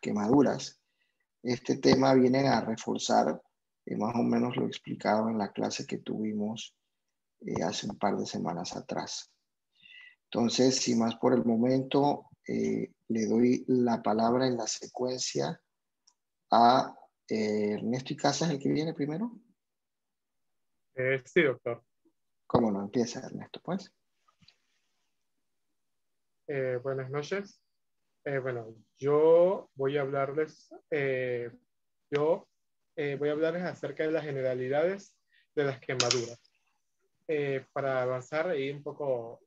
quemaduras. Este tema viene a reforzar más o menos lo explicado en la clase que tuvimos hace un par de semanas atrás. Entonces, sin más por el momento, le doy la palabra en la secuencia a Ernesto Icaza, el que viene primero. Sí, doctor. ¿Cómo no? Empieza, Ernesto, pues. Buenas noches. Bueno, yo voy a hablarles, acerca de las generalidades de las quemaduras. Para avanzar ahí un poco,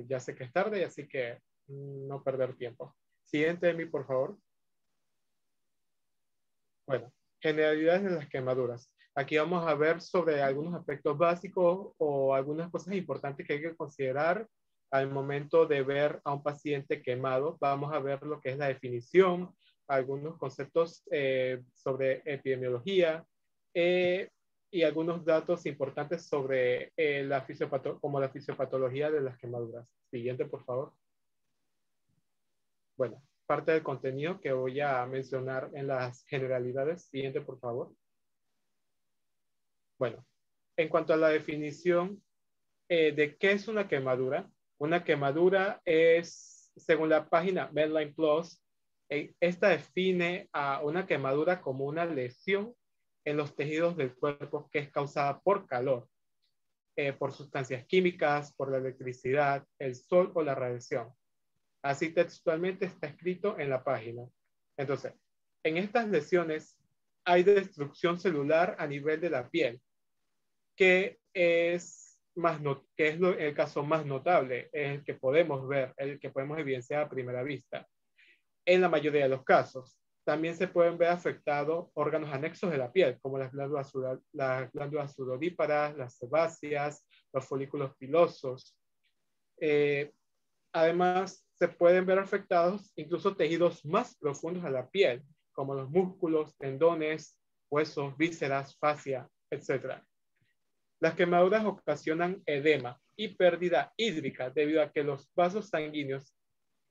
ya sé que es tarde, así que no perder tiempo. Siguiente de mí, por favor. Bueno, generalidades de las quemaduras. Aquí vamos a ver sobre algunos aspectos básicos o algunas cosas importantes que hay que considerar al momento de ver a un paciente quemado. Vamos a ver lo que es la definición, algunos conceptos sobre epidemiología y algunos datos importantes sobre como la fisiopatología de las quemaduras. Siguiente, por favor. Bueno, parte del contenido que voy a mencionar en las generalidades. Siguiente, por favor. Bueno, en cuanto a la definición de qué es una quemadura es, según la página Medline Plus, esta define a una quemadura como una lesión en los tejidos del cuerpo que es causada por calor, por sustancias químicas, por la electricidad, el sol o la radiación. Así textualmente está escrito en la página. Entonces, en estas lesiones hay destrucción celular a nivel de la piel, que es el caso más notable, el que podemos ver, el que podemos evidenciar a primera vista. En la mayoría de los casos, también se pueden ver afectados órganos anexos de la piel, como las glándulas sudoríparas, las sebáceas, los folículos pilosos. Además, se pueden ver afectados incluso tejidos más profundos de la piel, como los músculos, tendones, huesos, vísceras, fascia, etc. Las quemaduras ocasionan edema y pérdida hídrica debido a que los vasos sanguíneos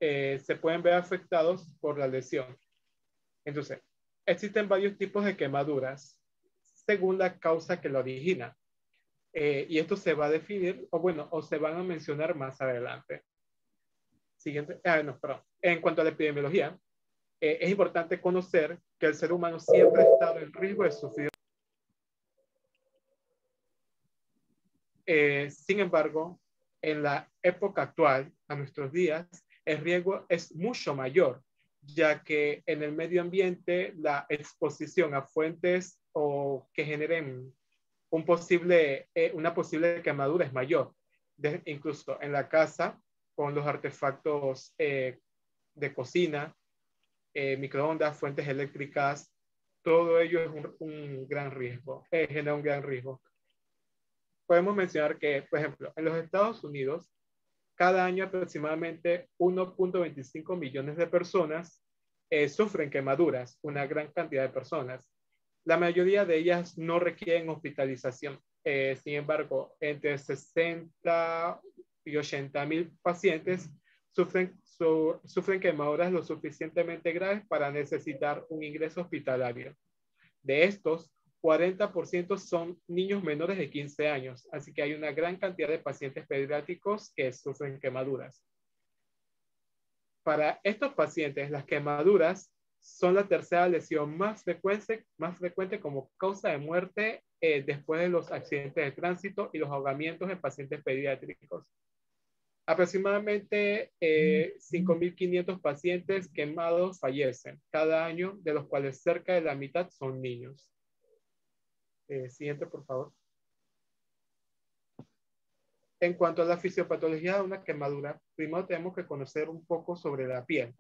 se pueden ver afectados por la lesión. Entonces, existen varios tipos de quemaduras según la causa que la origina. Y esto se va a definir, o se van a mencionar más adelante. Siguiente. Perdón. En cuanto a la epidemiología, es importante conocer que el ser humano siempre ha estado en riesgo de sufrir. Sin embargo, en la época actual, a nuestros días, el riesgo es mucho mayor, ya que en el medio ambiente la exposición a fuentes o que generen una posible quemadura es mayor. Incluso en la casa, con los artefactos de cocina, microondas, fuentes eléctricas, todo ello es un gran riesgo, genera un gran riesgo. Podemos mencionar que, por ejemplo, en los Estados Unidos, cada año aproximadamente 1.25 millones de personas sufren quemaduras, una gran cantidad de personas. La mayoría de ellas no requieren hospitalización. Sin embargo, entre 60 y 80 mil pacientes sufren quemaduras lo suficientemente graves para necesitar un ingreso hospitalario. De estos, 40% son niños menores de 15 años, así que hay una gran cantidad de pacientes pediátricos que sufren quemaduras. Para estos pacientes, las quemaduras son la tercera lesión más frecuente como causa de muerte después de los accidentes de tránsito y los ahogamientos en pacientes pediátricos. Aproximadamente 5.500 pacientes quemados fallecen cada año, de los cuales cerca de la mitad son niños. Siguiente, por favor. En cuanto a la fisiopatología de una quemadura, primero tenemos que conocer un poco sobre la piel.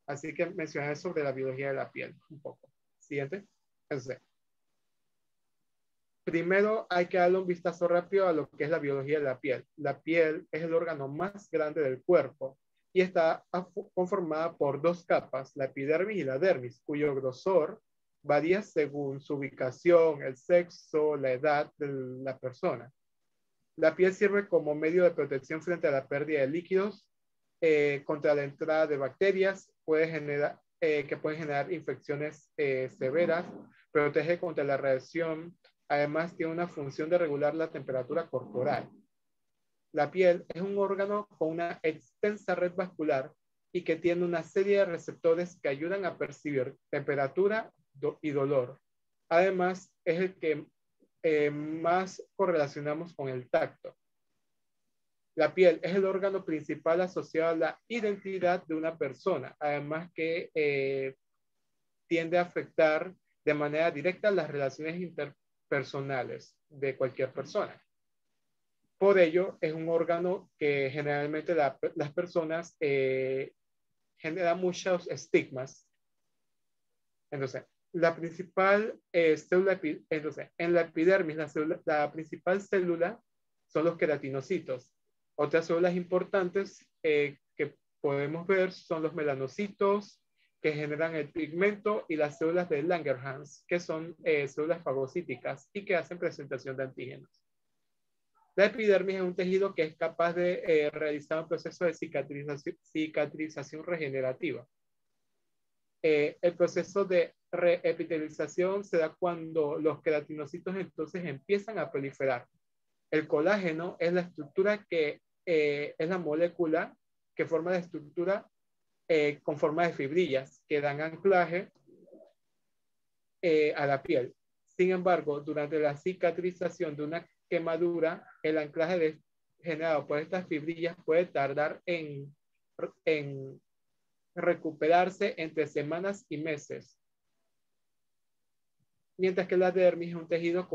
Así que mencionaré sobre la biología de la piel un poco. Siguiente. Entonces, primero hay que darle un vistazo rápido a lo que es la biología de la piel. La piel es el órgano más grande del cuerpo y está conformada por dos capas, la epidermis y la dermis, cuyo grosor varía según su ubicación, el sexo, la edad de la persona. La piel sirve como medio de protección frente a la pérdida de líquidos, contra la entrada de bacterias, puede que pueden generar infecciones severas, protege contra la radiación, además tiene una función de regular la temperatura corporal. La piel es un órgano con una extensa red vascular y que tiene una serie de receptores que ayudan a percibir temperatura y dolor. Además, es el que más correlacionamos con el tacto. La piel es el órgano principal asociado a la identidad de una persona, además que tiende a afectar de manera directa las relaciones interpersonales de cualquier persona. Por ello, es un órgano que generalmente las personas generan muchos estigmas. Entonces, la principal célula, entonces, en la epidermis, la principal célula son los queratinocitos. Otras células importantes que podemos ver son los melanocitos, que generan el pigmento, y las células de Langerhans, que son células fagocíticas y que hacen presentación de antígenos. La epidermis es un tejido que es capaz de realizar un proceso de cicatrización regenerativa. El proceso de reepitelización se da cuando los queratinocitos entonces empiezan a proliferar. El colágeno es la estructura que es la molécula que forma la estructura con forma de fibrillas que dan anclaje a la piel. Sin embargo, durante la cicatrización de una quemadura, el anclaje generado por estas fibrillas puede tardar en recuperarse entre semanas y meses. Mientras que la dermis es un tejido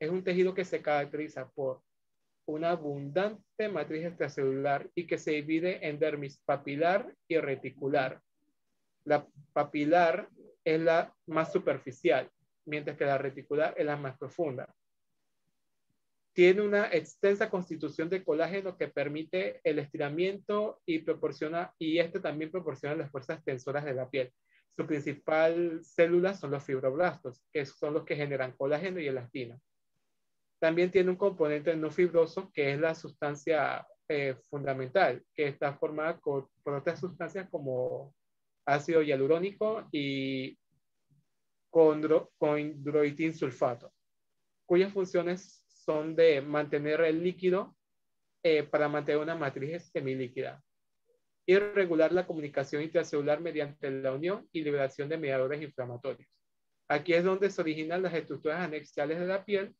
es un tejido que se caracteriza por una abundante matriz extracelular y que se divide en dermis papilar y reticular. La papilar es la más superficial, mientras que la reticular es la más profunda. Tiene una extensa constitución de colágeno que permite el estiramiento y este también proporciona las fuerzas tensoras de la piel. Su principal célula son los fibroblastos, que son los que generan colágeno y elastina. También tiene un componente no fibroso, que es la sustancia fundamental, que está formada por otras sustancias como ácido hialurónico y condroitin sulfato, cuyas funciones son de mantener el líquido para mantener una matriz semilíquida y regular la comunicación intracelular mediante la unión y liberación de mediadores inflamatorios. Aquí es donde se originan las estructuras anexiales de la piel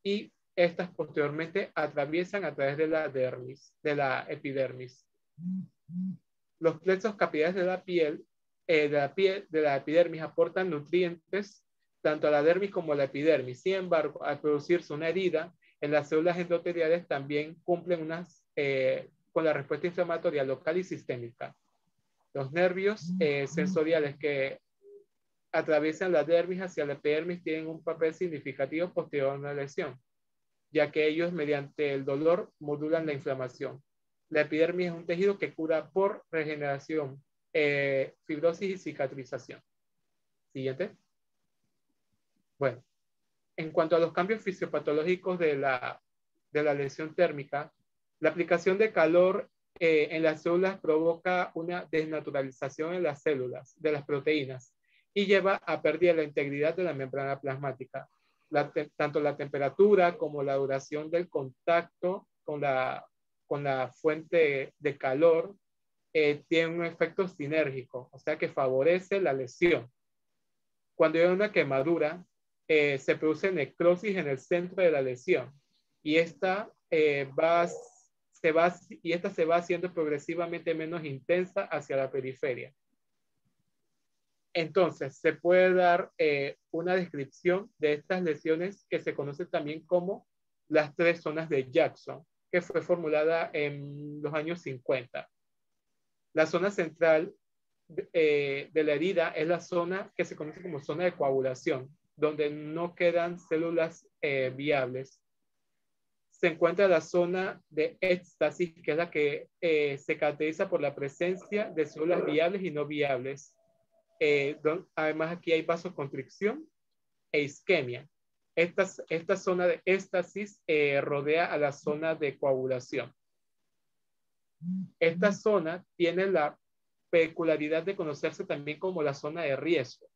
y estas posteriormente atraviesan a través de la dermis, de la epidermis. Los plexos capilares de la epidermis aportan nutrientes tanto a la dermis como a la epidermis. Sin embargo, al producirse una herida en las células endoteliales, también cumplen con la respuesta inflamatoria local y sistémica. Los nervios sensoriales que atraviesan la dermis hacia la epidermis tienen un papel significativo posterior a una lesión, ya que ellos mediante el dolor modulan la inflamación. La epidermis es un tejido que cura por regeneración, fibrosis y cicatrización. Siguiente. Bueno, en cuanto a los cambios fisiopatológicos de la lesión térmica, la aplicación de calor en las células provoca una desnaturalización en las células de las proteínas y lleva a pérdida de la integridad de la membrana plasmática. Tanto la temperatura como la duración del contacto con la fuente de calor tiene un efecto sinérgico, o sea que favorece la lesión. Cuando hay una quemadura, se produce necrosis en el centro de la lesión y esta se va haciendo progresivamente menos intensa hacia la periferia. Entonces, se puede dar una descripción de estas lesiones que se conoce también como las 3 zonas de Jackson, que fue formulada en los años 50. La zona central de la herida es la zona que se conoce como zona de coagulación, donde no quedan células viables. Se encuentra la zona de éxtasis, que es la que se caracteriza por la presencia de células viables y no viables. Además, aquí hay vasoconstricción e isquemia. Esta zona de éxtasis rodea a la zona de coagulación. Esta zona tiene la peculiaridad de conocerse también como la zona de riesgo,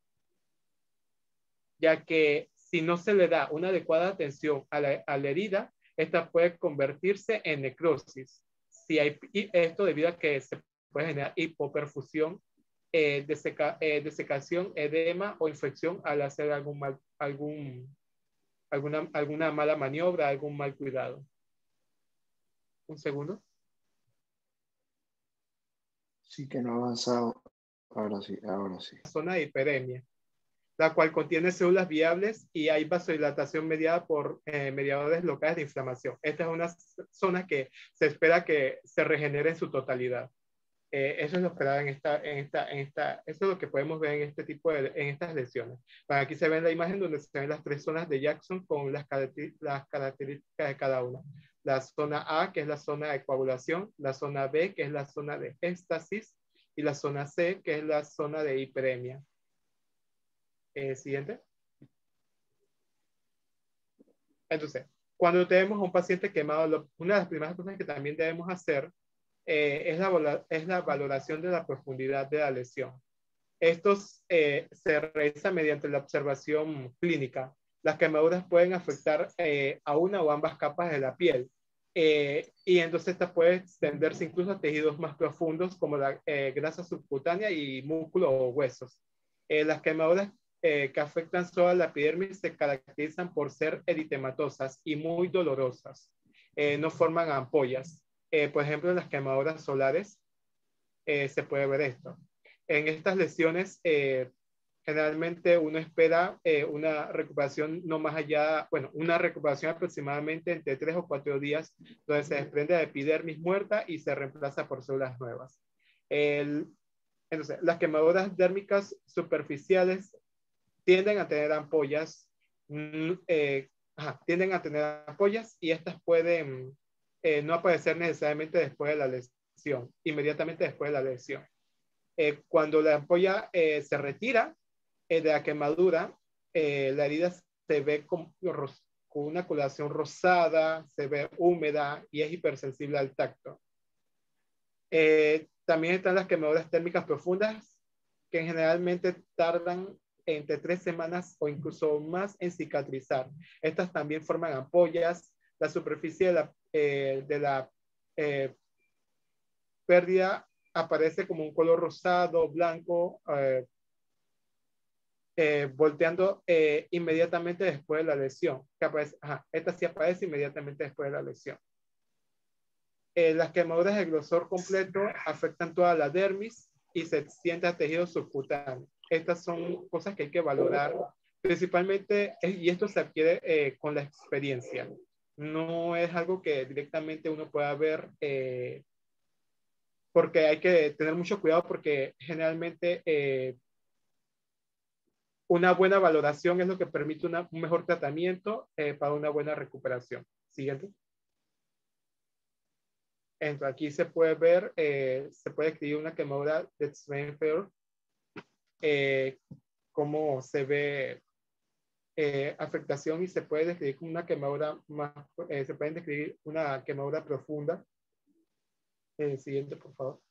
ya que si no se le da una adecuada atención a la herida, esta puede convertirse en necrosis. Si hay, y esto debido a que se puede generar hipoperfusión, desecación, edema o infección al hacer alguna mala maniobra, algún mal cuidado. Un segundo. Sí que no ha avanzado. Ahora sí, ahora sí. Zona de hiperemia, la cual contiene células viables y hay vasodilatación mediada por mediadores locales de inflamación. Esta es una zona que se espera que se regenere en su totalidad. Eso es lo esperado eso es lo que podemos ver en este tipo en estas lesiones. Aquí se ve la imagen donde se ven las 3 zonas de Jackson con las características de cada una. La zona A, que es la zona de coagulación, la zona B, que es la zona de éxtasis, y la zona C, que es la zona de hiperemia. Siguiente. Entonces, cuando tenemos a un paciente quemado, una de las primeras cosas que también debemos hacer es la valoración de la profundidad de la lesión. Estos se realiza mediante la observación clínica. Las quemaduras pueden afectar a una o ambas capas de la piel. Y entonces esta puede extenderse incluso a tejidos más profundos como la grasa subcutánea y músculo o huesos. Las quemaduras que afectan solo la epidermis se caracterizan por ser eritematosas y muy dolorosas. No forman ampollas. Por ejemplo, en las quemaduras solares se puede ver esto. En estas lesiones, generalmente uno espera una recuperación no más allá, bueno, una recuperación aproximadamente entre 3 o 4 días, donde se desprende la epidermis muerta y se reemplaza por células nuevas. Entonces, las quemaduras dérmicas superficiales tienden a tener ampollas, tienden a tener ampollas y estas pueden no aparecer necesariamente después de la lesión, inmediatamente después de la lesión. Cuando la ampolla se retira de la quemadura, la herida se ve con una coloración rosada, se ve húmeda y es hipersensible al tacto. También están las quemaduras térmicas profundas, que generalmente tardan entre 3 semanas o incluso más en cicatrizar. Estas también forman ampollas. La superficie de la pérdida aparece como un color rosado, blanco, volteando inmediatamente después de la lesión. Esta sí aparece inmediatamente después de la lesión. Las quemaduras de grosor completo afectan toda la dermis y se extiende a tejido subcutáneo. Estas son cosas que hay que valorar principalmente, y esto se adquiere con la experiencia. No es algo que directamente uno pueda ver porque hay que tener mucho cuidado porque generalmente una buena valoración es lo que permite un mejor tratamiento para una buena recuperación. Siguiente. Entonces, aquí se puede ver, se puede escribir una quemadura de Schweinfeld, cómo se ve afectación y se puede describir como una quemadura más, se puede describir una quemadura profunda. Siguiente, por favor.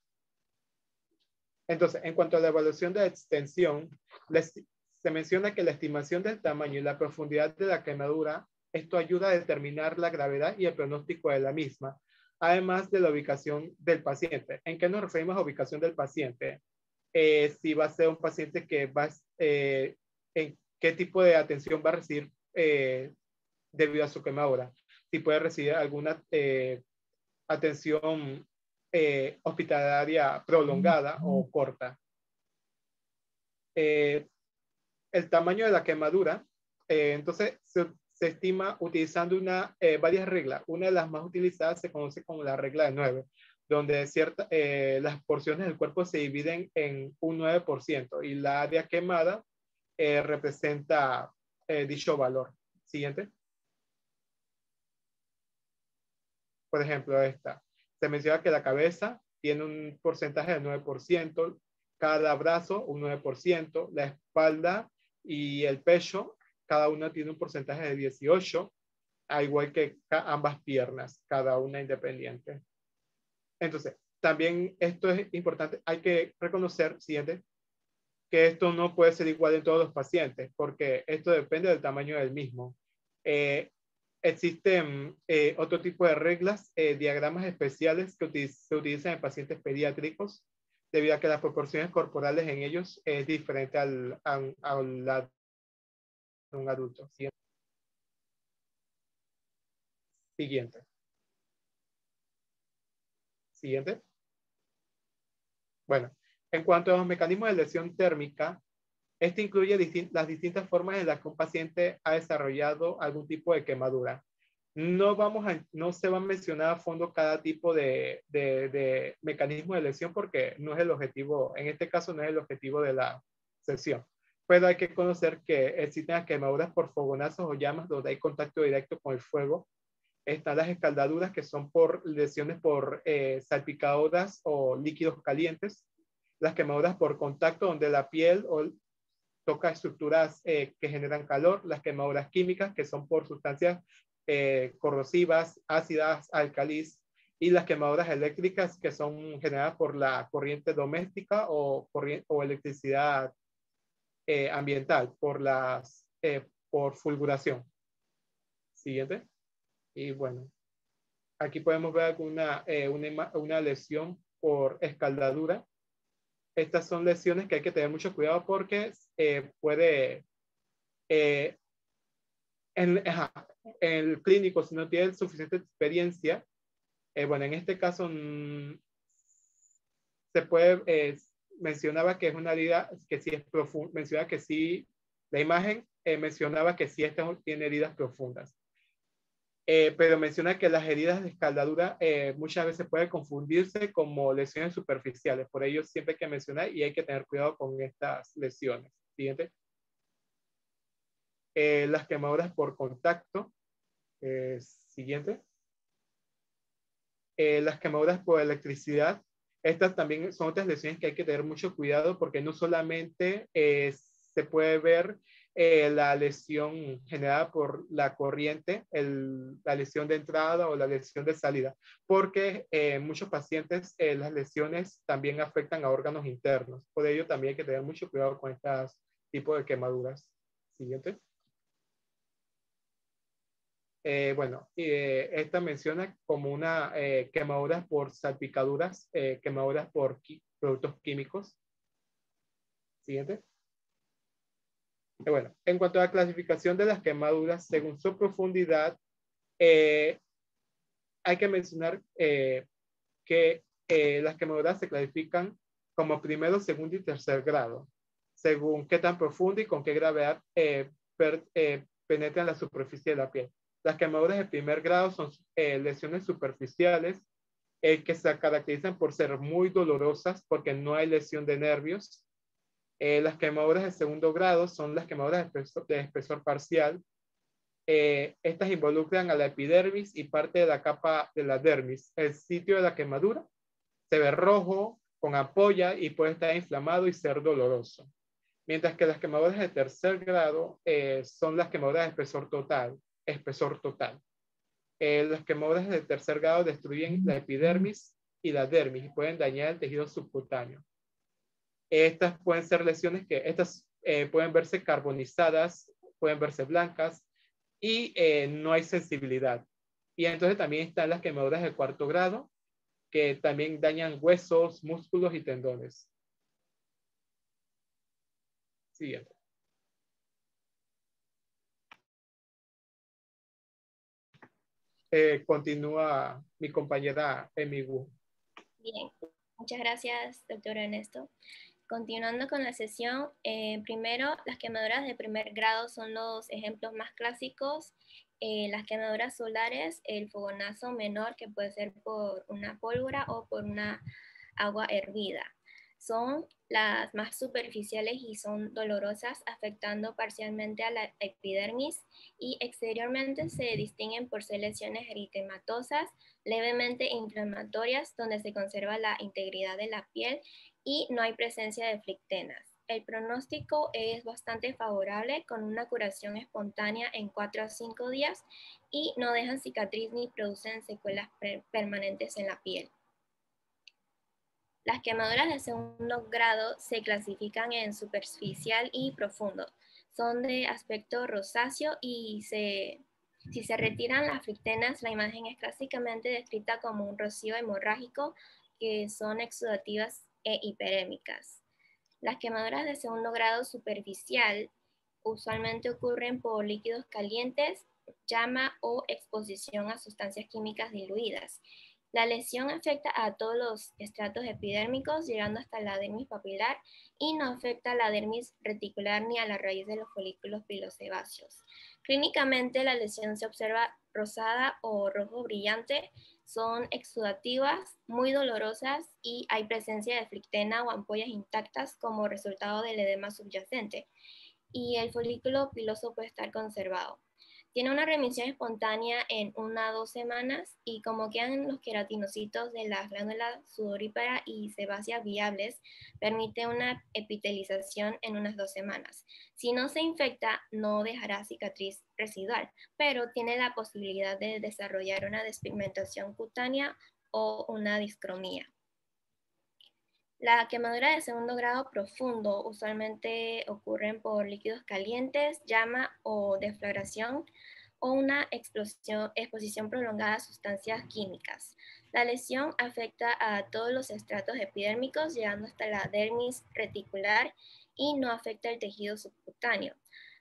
Entonces, en cuanto a la evaluación de la extensión, se menciona que la estimación del tamaño y la profundidad de la quemadura, esto ayuda a determinar la gravedad y el pronóstico de la misma, además de la ubicación del paciente. ¿En qué nos referimos a ubicación del paciente? Si va a ser un paciente que va, en qué tipo de atención va a recibir debido a su quemadura. Si puede recibir alguna atención hospitalaria prolongada o corta. El tamaño de la quemadura, entonces se estima utilizando varias reglas. Una de las más utilizadas se conoce como la regla de 9, donde las porciones del cuerpo se dividen en un 9% y la área quemada representa dicho valor. Siguiente. Por ejemplo, esta. Se menciona que la cabeza tiene un porcentaje del 9%, cada brazo un 9%, la espalda y el pecho, cada una tiene un porcentaje de 18%, al igual que ambas piernas, cada una independiente. Entonces, también esto es importante, hay que reconocer, siguiente, que esto no puede ser igual en todos los pacientes, porque esto depende del tamaño del mismo. Existen otro tipo de reglas, diagramas especiales que se utilizan en pacientes pediátricos, debido a que las proporciones corporales en ellos es diferente a la de un adulto. Siguiente. Siguiente. Bueno, en cuanto a los mecanismos de lesión térmica, este incluye las distintas formas en las que un paciente ha desarrollado algún tipo de quemadura. No se va a mencionar a fondo cada tipo de mecanismo de lesión porque no es el objetivo, en este caso no es el objetivo de la sesión. Pero hay que conocer que existen quemaduras por fogonazos o llamas donde hay contacto directo con el fuego. Están las escaldaduras que son por lesiones por salpicaduras o líquidos calientes. Las quemaduras por contacto donde la piel toca estructuras que generan calor. Las quemaduras químicas que son por sustancias corrosivas, ácidas, alcalis. Y las quemaduras eléctricas que son generadas por la corriente doméstica o electricidad ambiental, por fulguración. Siguiente. Y bueno, aquí podemos ver una lesión por escaldadura. Estas son lesiones que hay que tener mucho cuidado porque puede, en el clínico, si no tiene suficiente experiencia, bueno, en este caso se puede, mencionaba que es una herida que sí es profunda, mencionaba que sí, la imagen mencionaba que sí tiene heridas profundas. Pero menciona que las heridas de escaldadura muchas veces pueden confundirse como lesiones superficiales. Por ello, siempre hay que mencionar y hay que tener cuidado con estas lesiones. Siguiente. Las quemaduras por contacto. Siguiente. Las quemaduras por electricidad. Estas también son otras lesiones que hay que tener mucho cuidado porque no solamente se puede ver la lesión generada por la corriente, la lesión de entrada o la lesión de salida, porque en muchos pacientes las lesiones también afectan a órganos internos. Por ello también hay que tener mucho cuidado con estos tipos de quemaduras. Siguiente. Bueno, esta menciona como una quemaduras por salpicaduras, quemaduras por productos químicos. Siguiente. Bueno, en cuanto a la clasificación de las quemaduras, según su profundidad, hay que mencionar que las quemaduras se clasifican como primero, segundo y tercer grado, según qué tan profundo y con qué gravedad penetran la superficie de la piel. Las quemaduras de primer grado son lesiones superficiales que se caracterizan por ser muy dolorosas porque no hay lesión de nervios. Las quemaduras de segundo grado son las quemaduras de espesor parcial. Estas involucran a la epidermis y parte de la capa de la dermis. El sitio de la quemadura se ve rojo, con ampolla y puede estar inflamado y ser doloroso. Mientras que las quemaduras de tercer grado son las quemaduras de espesor total. Las quemaduras de tercer grado destruyen la epidermis y la dermis y pueden dañar el tejido subcutáneo. Estas pueden ser lesiones pueden verse carbonizadas, pueden verse blancas y no hay sensibilidad. Y entonces también están las quemaduras de cuarto grado, que también dañan huesos, músculos y tendones. Siguiente. Continúa mi compañera Emi Wu. Bien, muchas gracias, doctor Ernesto. Continuando con la sesión, primero, las quemaduras de primer grado son los ejemplos más clásicos. Las quemaduras solares, el fogonazo menor, que puede ser por una pólvora o por una agua hervida. Son las más superficiales y son dolorosas, afectando parcialmente a la epidermis y exteriormente se distinguen por ser lesiones eritematosas, levemente inflamatorias, donde se conserva la integridad de la piel y no hay presencia de flictenas. El pronóstico es bastante favorable con una curación espontánea en 4 a 5 días y no dejan cicatriz ni producen secuelas permanentes en la piel. Las quemaduras de segundo grado se clasifican en superficial y profundo. Son de aspecto rosáceo y si se retiran las frictenas, la imagen es clásicamente descrita como un rocío hemorrágico, que son exudativas e hiperémicas. Las quemaduras de segundo grado superficial usualmente ocurren por líquidos calientes, llama o exposición a sustancias químicas diluidas. La lesión afecta a todos los estratos epidérmicos, llegando hasta la dermis papilar, y no afecta a la dermis reticular ni a la raíz de los folículos pilosebáceos. Clínicamente, la lesión se observa rosada o rojo brillante, son exudativas, muy dolorosas y hay presencia de flictena o ampollas intactas como resultado del edema subyacente, y el folículo piloso puede estar conservado. Tiene una remisión espontánea en 1 a 2 semanas y como quedan los queratinocitos de las glándulas sudorípara y sebácea viables, permite una epitelización en unas 2 semanas. Si no se infecta, no dejará cicatriz residual, pero tiene la posibilidad de desarrollar una despigmentación cutánea o una discromía. La quemadura de segundo grado profundo usualmente ocurren por líquidos calientes, llama o deflagración, o una exposición prolongada a sustancias químicas. La lesión afecta a todos los estratos epidérmicos, llegando hasta la dermis reticular, y no afecta el tejido subcutáneo.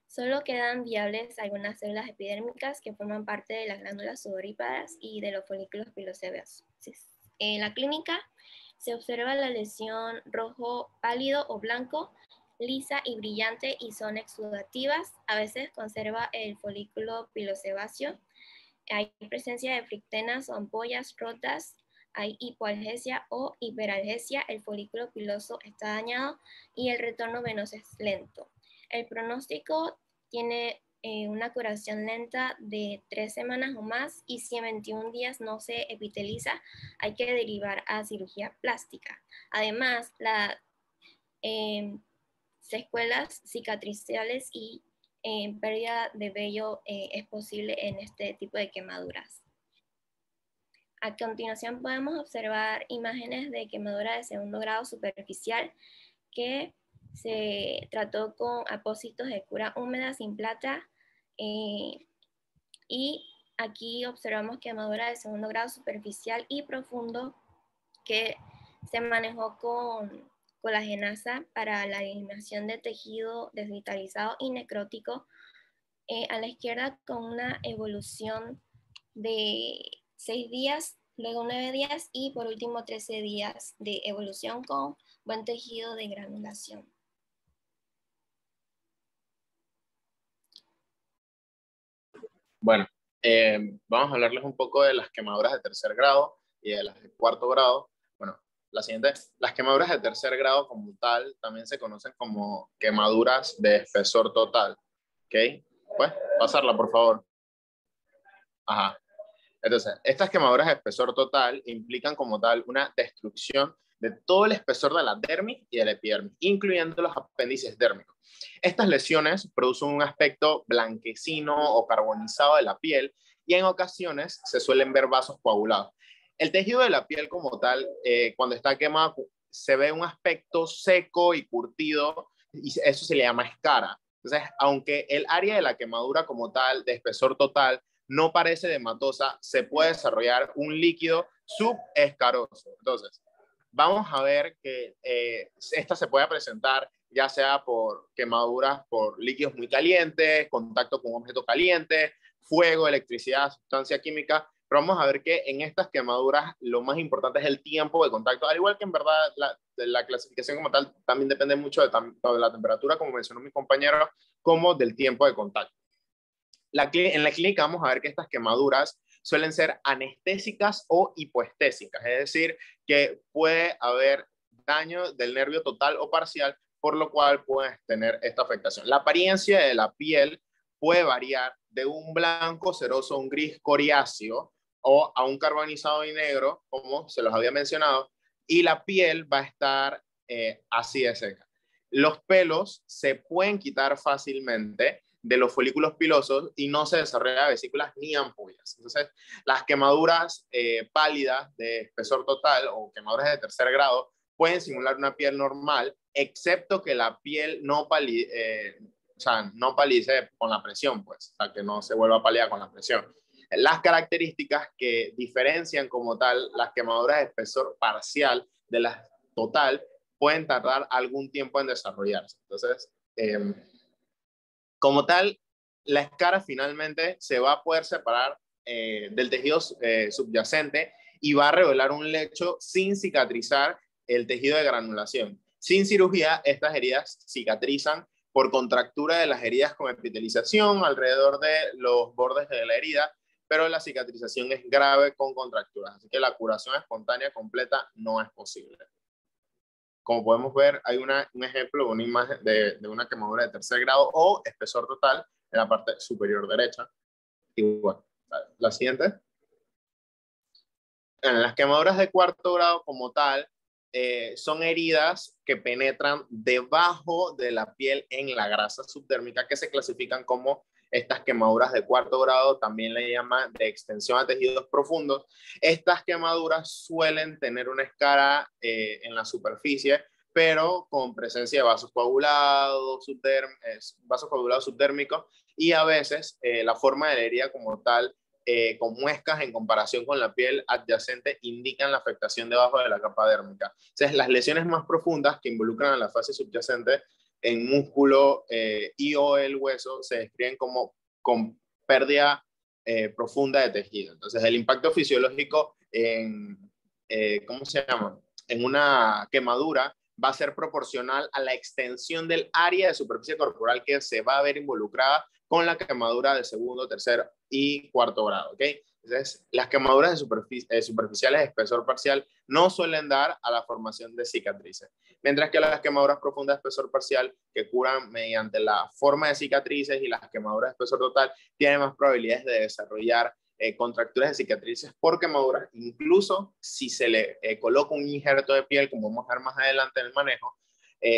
Solo quedan viables algunas células epidérmicas que forman parte de las glándulas sudoríparas y de los folículos pilosebáceos. En la clínica se observa la lesión rojo pálido o blanco, lisa y brillante, y son exudativas. A veces conserva el folículo pilosebáceo. Hay presencia de frictenas o ampollas rotas. Hay hipoalgesia o hiperalgesia. El folículo piloso está dañado y el retorno venoso es lento. El pronóstico tiene una curación lenta de 3 semanas o más, y si en 21 días no se epiteliza, hay que derivar a cirugía plástica. Además, las secuelas cicatriciales y pérdida de vello es posible en este tipo de quemaduras. A continuación podemos observar imágenes de quemadura de segundo grado superficial que se trató con apósitos de cura húmeda sin plata, y aquí observamos quemadura de segundo grado superficial y profundo que se manejó con colagenasa para la eliminación de tejido desvitalizado y necrótico. A la izquierda con una evolución de 6 días, luego 9 días y por último 13 días de evolución con buen tejido de granulación. Bueno, vamos a hablarles un poco de las quemaduras de tercer grado y de las de cuarto grado. Bueno, las quemaduras de tercer grado como tal también se conocen como quemaduras de espesor total. ¿Ok? Pues, pasarla, por favor. Ajá. Entonces, estas quemaduras de espesor total implican como tal una destrucción de todo el espesor de la dermis y de la epidermis, incluyendo los apéndices dérmicos. Estas lesiones producen un aspecto blanquecino o carbonizado de la piel y en ocasiones se suelen ver vasos coagulados. El tejido de la piel como tal, cuando está quemado, se ve un aspecto seco y curtido y eso se le llama escara. Entonces, aunque el área de la quemadura como tal, de espesor total, no parece dematosa, se puede desarrollar un líquido subescaroso. Entonces, vamos a ver que esta se puede presentar ya sea por quemaduras por líquidos muy calientes, contacto con objetos calientes, fuego, electricidad, sustancia química, pero vamos a ver que en estas quemaduras lo más importante es el tiempo de contacto, al igual que en verdad la clasificación como tal también depende mucho de la temperatura, como mencionó mi compañero, como del tiempo de contacto. En la clínica vamos a ver que estas quemaduras suelen ser anestésicas o hipoestésicas, es decir, que puede haber daño del nervio total o parcial, por lo cual puedes tener esta afectación. La apariencia de la piel puede variar de un blanco ceroso a un gris coriáceo o a un carbonizado y negro, como se los había mencionado, y la piel va a estar así de seca. Los pelos se pueden quitar fácilmente de los folículos pilosos y no se desarrolla vesículas ni ampollas. Entonces, las quemaduras pálidas de espesor total o quemaduras de tercer grado pueden simular una piel normal, excepto que la piel no palice con la presión, pues, o sea, que no se vuelva pálida con la presión. Las características que diferencian como tal las quemaduras de espesor parcial de las total pueden tardar algún tiempo en desarrollarse. Entonces, como tal, la escara finalmente se va a poder separar del tejido subyacente y va a revelar un lecho sin cicatrizar el tejido de granulación. Sin cirugía, estas heridas cicatrizan por contractura de las heridas con epitelización alrededor de los bordes de la herida, pero la cicatrización es grave con contracturas, así que la curación espontánea completa no es posible. Como podemos ver, hay un ejemplo, una imagen de una quemadura de tercer grado o espesor total en la parte superior derecha. Igual, la siguiente. Las quemaduras de cuarto grado como tal son heridas que penetran debajo de la piel en la grasa subdérmica, que se clasifican como estas quemaduras de cuarto grado, también le llaman de extensión a tejidos profundos. Estas quemaduras suelen tener una escara en la superficie, pero con presencia de vasos coagulados subdérmicos, y a veces la forma de la herida como tal, con muescas en comparación con la piel adyacente, indican la afectación debajo de la capa dérmica. Entonces, las lesiones más profundas que involucran a la fase subyacente en músculo y o el hueso se describen como con pérdida profunda de tejido. Entonces, el impacto fisiológico ¿cómo se llama? En una quemadura va a ser proporcional a la extensión del área de superficie corporal que se va a ver involucrada con la quemadura de segundo, tercer y cuarto grado, ¿ok? Entonces, las quemaduras superficiales de espesor parcial no suelen dar a la formación de cicatrices, mientras que las quemaduras profundas de espesor parcial, que curan mediante la forma de cicatrices, y las quemaduras de espesor total tienen más probabilidades de desarrollar contracturas de cicatrices por quemaduras, incluso si se le coloca un injerto de piel, como vamos a ver más adelante en el manejo.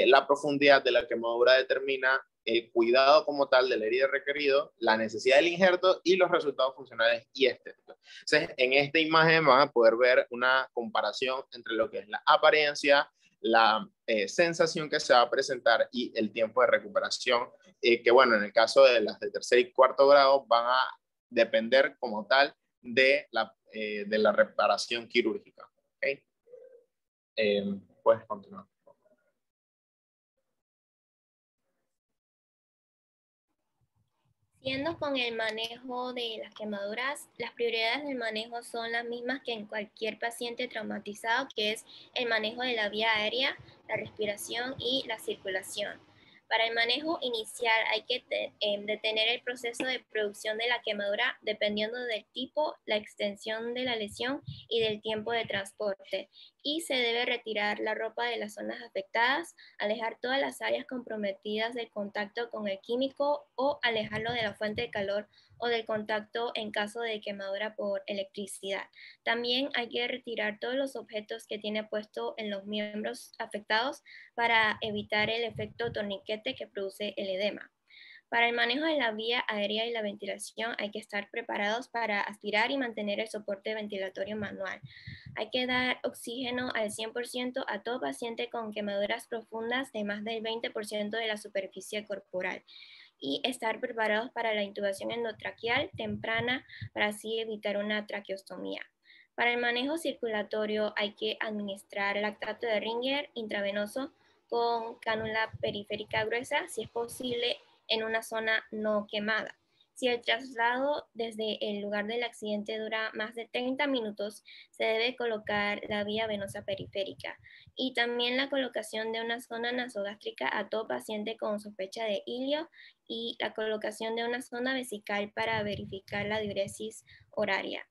La profundidad de la quemadura determina el cuidado como tal de la herida requerido, la necesidad del injerto y los resultados funcionales y estéticos. Entonces, en esta imagen van a poder ver una comparación entre lo que es la apariencia, la sensación que se va a presentar y el tiempo de recuperación, que bueno, en el caso de las de tercer y cuarto grado van a depender como tal de la reparación quirúrgica. ¿Okay? Puedes continuar. Siguiendo con el manejo de las quemaduras, las prioridades del manejo son las mismas que en cualquier paciente traumatizado, que es el manejo de la vía aérea, la respiración y la circulación. Para el manejo inicial hay que detener el proceso de producción de la quemadura dependiendo del tipo, la extensión de la lesión y del tiempo de transporte. Y se debe retirar la ropa de las zonas afectadas, alejar todas las áreas comprometidas del contacto con el químico o alejarlo de la fuente de calor o del contacto en caso de quemadura por electricidad. También hay que retirar todos los objetos que tiene puesto en los miembros afectados para evitar el efecto torniquete que produce el edema. Para el manejo de la vía aérea y la ventilación hay que estar preparados para aspirar y mantener el soporte ventilatorio manual. Hay que dar oxígeno al 100% a todo paciente con quemaduras profundas de más del 20% de la superficie corporal, y estar preparados para la intubación endotraqueal temprana para así evitar una traqueostomía. Para el manejo circulatorio hay que administrar lactato de Ringer intravenoso con cánula periférica gruesa, si es posible en una zona no quemada. Si el traslado desde el lugar del accidente dura más de 30 minutos, se debe colocar la vía venosa periférica, y también la colocación de una sonda nasogástrica a todo paciente con sospecha de ilio y la colocación de una sonda vesical para verificar la diuresis horaria.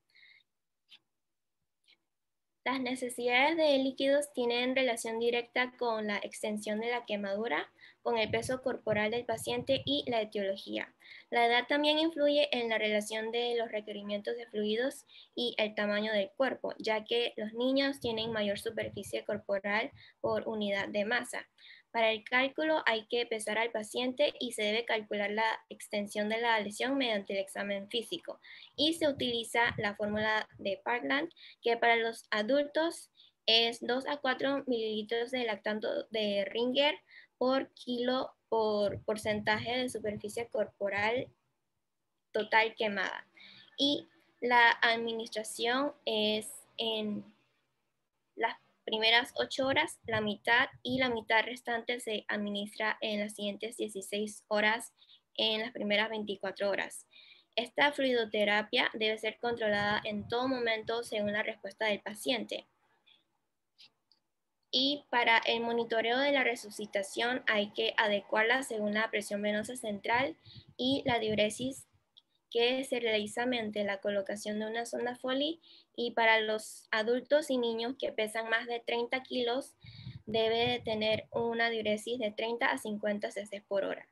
Las necesidades de líquidos tienen relación directa con la extensión de la quemadura, con el peso corporal del paciente y la etiología. La edad también influye en la relación de los requerimientos de fluidos y el tamaño del cuerpo, ya que los niños tienen mayor superficie corporal por unidad de masa. Para el cálculo hay que pesar al paciente y se debe calcular la extensión de la lesión mediante el examen físico. Y se utiliza la fórmula de Parkland, que para los adultos es 2 a 4 mililitros de lactato de Ringer por kilo por porcentaje de superficie corporal total quemada. Y la administración es en las primeras 8 horas, la mitad, y la mitad restante se administra en las siguientes 16 horas, en las primeras 24 horas. Esta fluidoterapia debe ser controlada en todo momento según la respuesta del paciente. Y para el monitoreo de la resucitación hay que adecuarla según la presión venosa central y la diuresis que se realiza mediante la colocación de una sonda Foley, y para los adultos y niños que pesan más de 30 kilos debe de tener una diuresis de 30 a 50 cc por hora.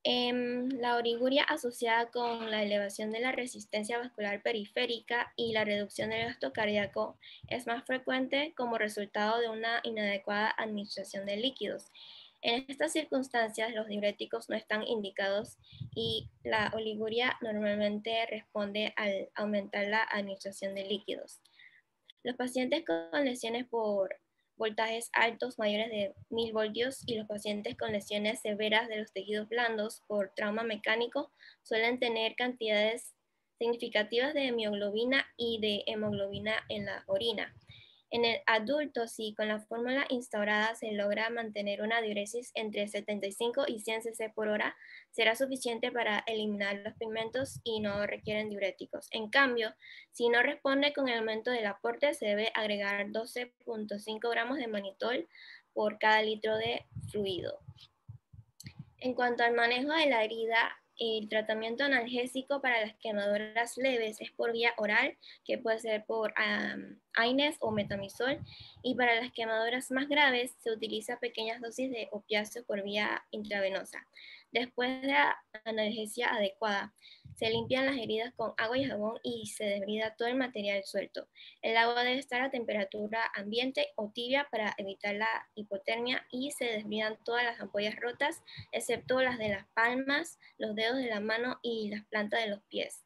La origuria asociada con la elevación de la resistencia vascular periférica y la reducción del gasto cardíaco es más frecuente como resultado de una inadecuada administración de líquidos. En estas circunstancias, los diuréticos no están indicados y la oliguria normalmente responde al aumentar la administración de líquidos. Los pacientes con lesiones por voltajes altos mayores de 1000 voltios y los pacientes con lesiones severas de los tejidos blandos por trauma mecánico suelen tener cantidades significativas de mioglobina y de hemoglobina en la orina. En el adulto, si con la fórmula instaurada se logra mantener una diuresis entre 75 y 100 cc por hora, será suficiente para eliminar los pigmentos y no requieren diuréticos. En cambio, si no responde con el aumento del aporte, se debe agregar 12.5 gramos de mannitol por cada litro de fluido. En cuanto al manejo de la herida, el tratamiento analgésico para las quemaduras leves es por vía oral, que puede ser por AINES o metamizol, y para las quemaduras más graves se utiliza pequeñas dosis de opiáceos por vía intravenosa. Después de la analgesia adecuada, se limpian las heridas con agua y jabón y se desbrida todo el material suelto. El agua debe estar a temperatura ambiente o tibia para evitar la hipotermia, y se desbridan todas las ampollas rotas, excepto las de las palmas, los dedos de la mano y las plantas de los pies.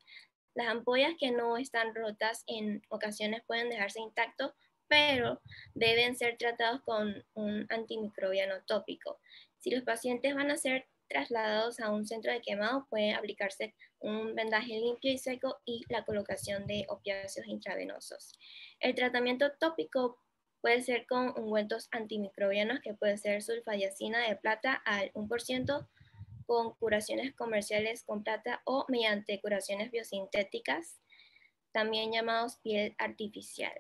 Las ampollas que no están rotas en ocasiones pueden dejarse intactos, pero deben ser tratados con un antimicrobiano tópico. Si los pacientes van a ser trasladados a un centro de quemado, puede aplicarse un vendaje limpio y seco y la colocación de opiáceos intravenosos. El tratamiento tópico puede ser con ungüentos antimicrobianos, que puede ser sulfadiazina de plata al 1%, con curaciones comerciales con plata o mediante curaciones biosintéticas, también llamados piel artificial.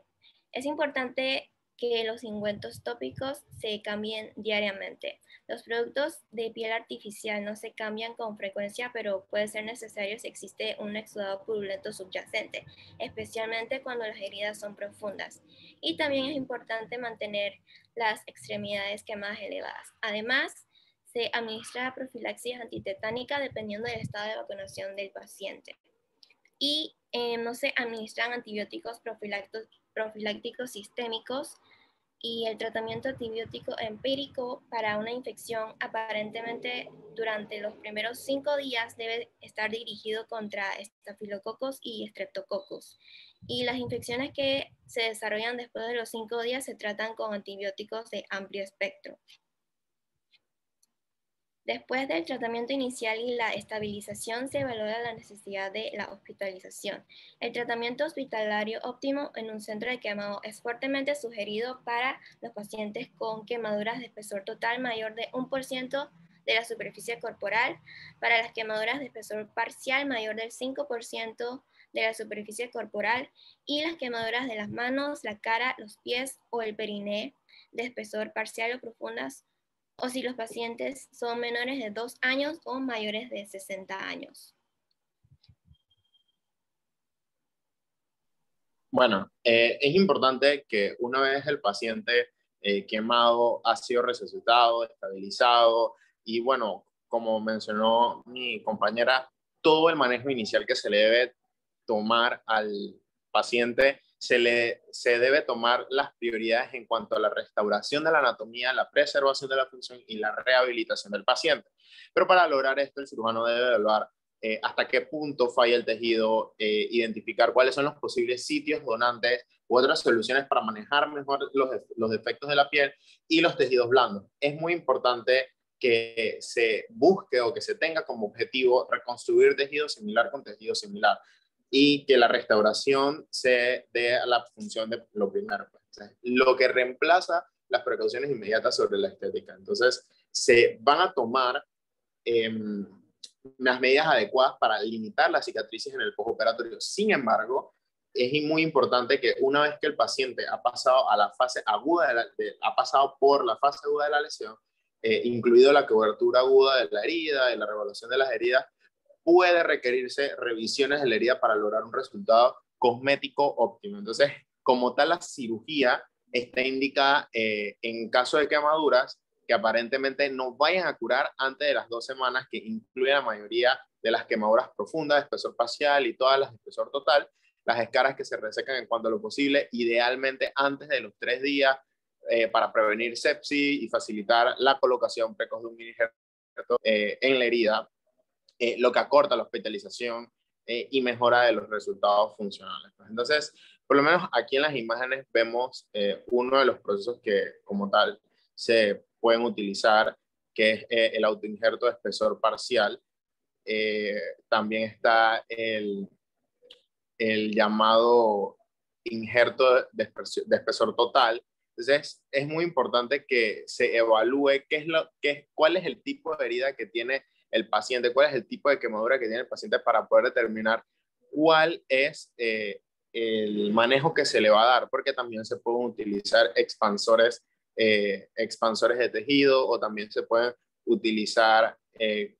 Es importante que los ungüentos tópicos se cambien diariamente. Los productos de piel artificial no se cambian con frecuencia, pero puede ser necesario si existe un exudado purulento subyacente, especialmente cuando las heridas son profundas. Y también es importante mantener las extremidades quemadas elevadas. Además, se administra profilaxis antitetánica dependiendo del estado de vacunación del paciente. Y no se administran antibióticos profilácticos sistémicos, y el tratamiento antibiótico empírico para una infección aparentemente durante los primeros 5 días debe estar dirigido contra estafilococos y streptococos. Y las infecciones que se desarrollan después de los 5 días se tratan con antibióticos de amplio espectro. Después del tratamiento inicial y la estabilización, se evalúa la necesidad de la hospitalización. El tratamiento hospitalario óptimo en un centro de quemado es fuertemente sugerido para los pacientes con quemaduras de espesor total mayor de 1% de la superficie corporal, para las quemaduras de espesor parcial mayor del 5% de la superficie corporal, y las quemaduras de las manos, la cara, los pies o el periné de espesor parcial o profundas, o si los pacientes son menores de 2 años o mayores de 60 años. Bueno, es importante que una vez el paciente quemado ha sido resucitado, estabilizado, y bueno, como mencionó mi compañera, todo el manejo inicial que se le debe tomar al paciente, se debe tomar las prioridades en cuanto a la restauración de la anatomía, la preservación de la función y la rehabilitación del paciente. Pero para lograr esto, el cirujano debe evaluar hasta qué punto falla el tejido, identificar cuáles son los posibles sitios donantes u otras soluciones para manejar mejor los defectos de la piel y los tejidos blandos. Es muy importante que se busque o que se tenga como objetivo reconstruir tejido similar con tejido similar y que la restauración se dé a la función de lo primero, pues, lo que reemplaza las precauciones inmediatas sobre la estética. Entonces, se van a tomar las medidas adecuadas para limitar las cicatrices en el postoperatorio. Sin embargo, es muy importante que una vez que el paciente ha pasado a la fase aguda, ha pasado por la fase aguda de la lesión, incluido la cobertura aguda de la herida y la revaluación de las heridas, puede requerirse revisiones de la herida para lograr un resultado cosmético óptimo. Entonces, como tal, la cirugía está indicada en caso de quemaduras que aparentemente no vayan a curar antes de las 2 semanas, que incluye la mayoría de las quemaduras profundas, de espesor parcial y todas las de espesor total, las escaras que se resecan en cuanto a lo posible, idealmente antes de los 3 días, para prevenir sepsis y facilitar la colocación precoz de un mini injerto en la herida, lo que acorta la hospitalización y mejora de los resultados funcionales. Entonces, por lo menos aquí en las imágenes vemos uno de los procesos que como tal se pueden utilizar, que es el autoinjerto de espesor parcial. También está el llamado injerto de espesor total. Entonces, es muy importante que se evalúe cuál es el tipo de herida que tiene el paciente, cuál es el tipo de quemadura que tiene el paciente para poder determinar cuál es el manejo que se le va a dar, porque también se pueden utilizar expansores de tejido, o también se pueden utilizar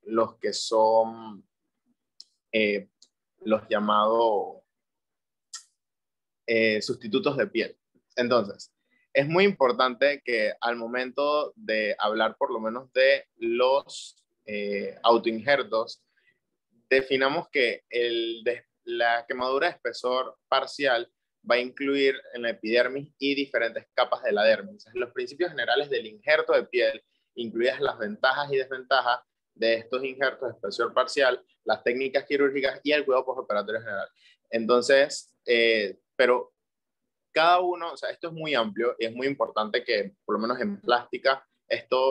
los que son los llamados sustitutos de piel. Entonces, es muy importante que al momento de hablar por lo menos de los autoinjertos, definamos que la quemadura de espesor parcial va a incluir en la epidermis y diferentes capas de la dermis. Los principios generales del injerto de piel, incluidas las ventajas y desventajas de estos injertos de espesor parcial, las técnicas quirúrgicas y el cuidado postoperatorio general. Entonces, pero cada uno, o sea, esto es muy amplio y es muy importante que, por lo menos en plástica,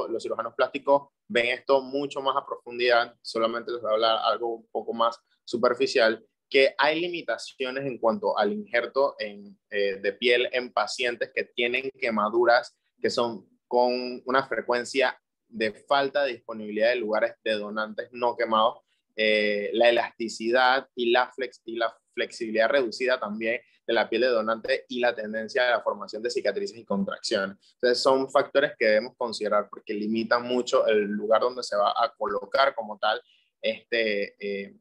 los cirujanos plásticos ven esto mucho más a profundidad. Solamente les voy a hablar algo un poco más superficial, que hay limitaciones en cuanto al injerto de piel en pacientes que tienen quemaduras que son con una frecuencia de falta de disponibilidad de lugares de donantes no quemados, la elasticidad y la flexibilidad reducida también de la piel de donante y la tendencia a la formación de cicatrices y contracciones. Entonces son factores que debemos considerar porque limitan mucho el lugar donde se va a colocar como tal este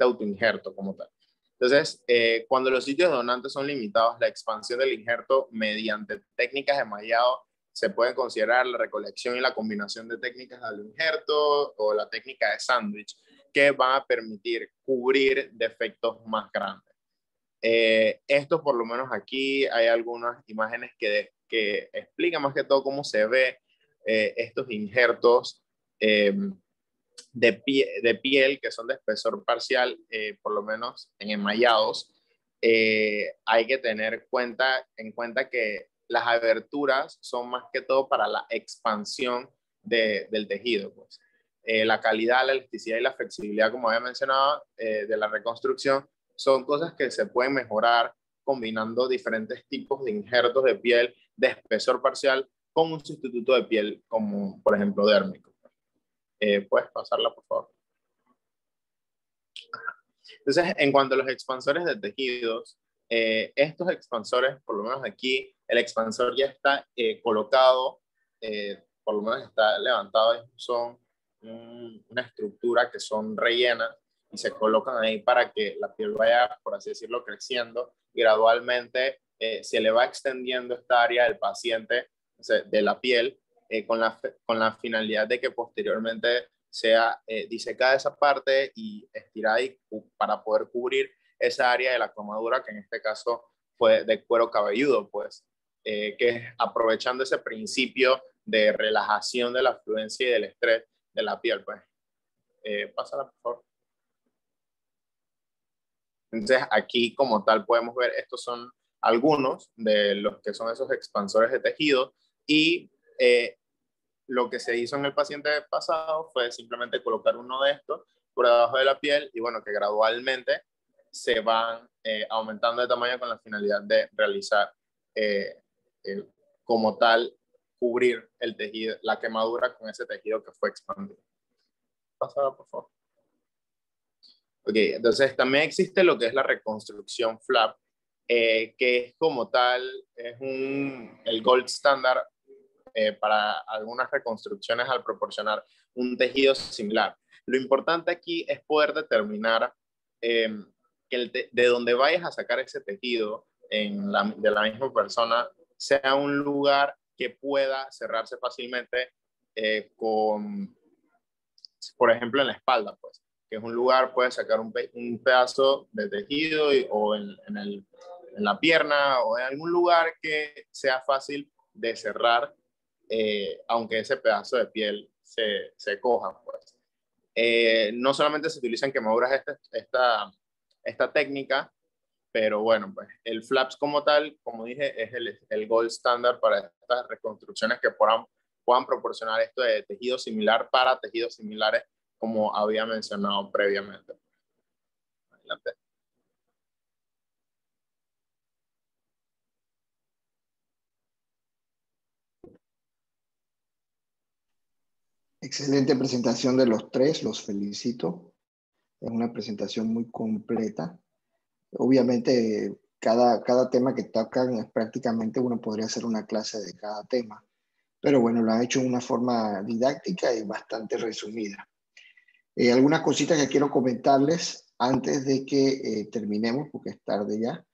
autoinjerto como tal. Entonces, cuando los sitios donantes son limitados, la expansión del injerto mediante técnicas de mallado se puede considerar la recolección y la combinación de técnicas de injerto o la técnica de sándwich, que van a permitir cubrir defectos más grandes. Esto por lo menos aquí hay algunas imágenes que explican más que todo cómo se ve estos injertos de piel que son de espesor parcial, por lo menos en enmallados. Hay que tener en cuenta que las aberturas son más que todo para la expansión del tejido, pues. La calidad, la elasticidad y la flexibilidad, como había mencionado, de la reconstrucción, son cosas que se pueden mejorar combinando diferentes tipos de injertos de piel de espesor parcial con un sustituto de piel, como por ejemplo dérmico. ¿Puedes pasarla, por favor? Entonces, en cuanto a los expansores de tejidos, estos expansores, por lo menos aquí, el expansor ya está colocado, por lo menos está levantado, son una estructura que son rellenas y se colocan ahí para que la piel vaya, por así decirlo, creciendo y gradualmente se le va extendiendo esta área del paciente, o sea, de la piel, con la finalidad de que posteriormente sea disecada esa parte y estirada para poder cubrir esa área de la quemadura, que en este caso fue de cuero cabelludo, pues, que es aprovechando ese principio de relajación de la fluencia y del estrés de la piel, pues. Pásala, por favor. Entonces, aquí como tal podemos ver, estos son algunos de los que son esos expansores de tejido y lo que se hizo en el paciente pasado fue simplemente colocar uno de estos por debajo de la piel y bueno, que gradualmente se van aumentando de tamaño con la finalidad de realizar como tal, cubrir el tejido, la quemadura con ese tejido que fue expandido. Pasada, por favor. Ok, entonces también existe lo que es la reconstrucción flap, que es como tal, es el gold standard para algunas reconstrucciones al proporcionar un tejido similar. Lo importante aquí es poder determinar de donde vayas a sacar ese tejido de la misma persona sea un lugar que pueda cerrarse fácilmente por ejemplo, en la espalda, pues, que es un lugar, puedes sacar un pedazo de tejido o en la pierna o en algún lugar que sea fácil de cerrar, aunque ese pedazo de piel se coja, pues. No solamente se utiliza en quemaduras esta técnica, pero bueno, pues el flaps como tal, como dije, es el gold standard para estas reconstrucciones que puedan proporcionar esto de tejido similar para tejidos similares, como había mencionado previamente. Adelante. Excelente presentación de los tres, los felicito. Es una presentación muy completa. Obviamente, cada tema que tocan es prácticamente, uno podría hacer una clase de cada tema. Pero bueno, lo han hecho de una forma didáctica y bastante resumida. Algunas cositas que quiero comentarles antes de que terminemos, porque es tarde ya.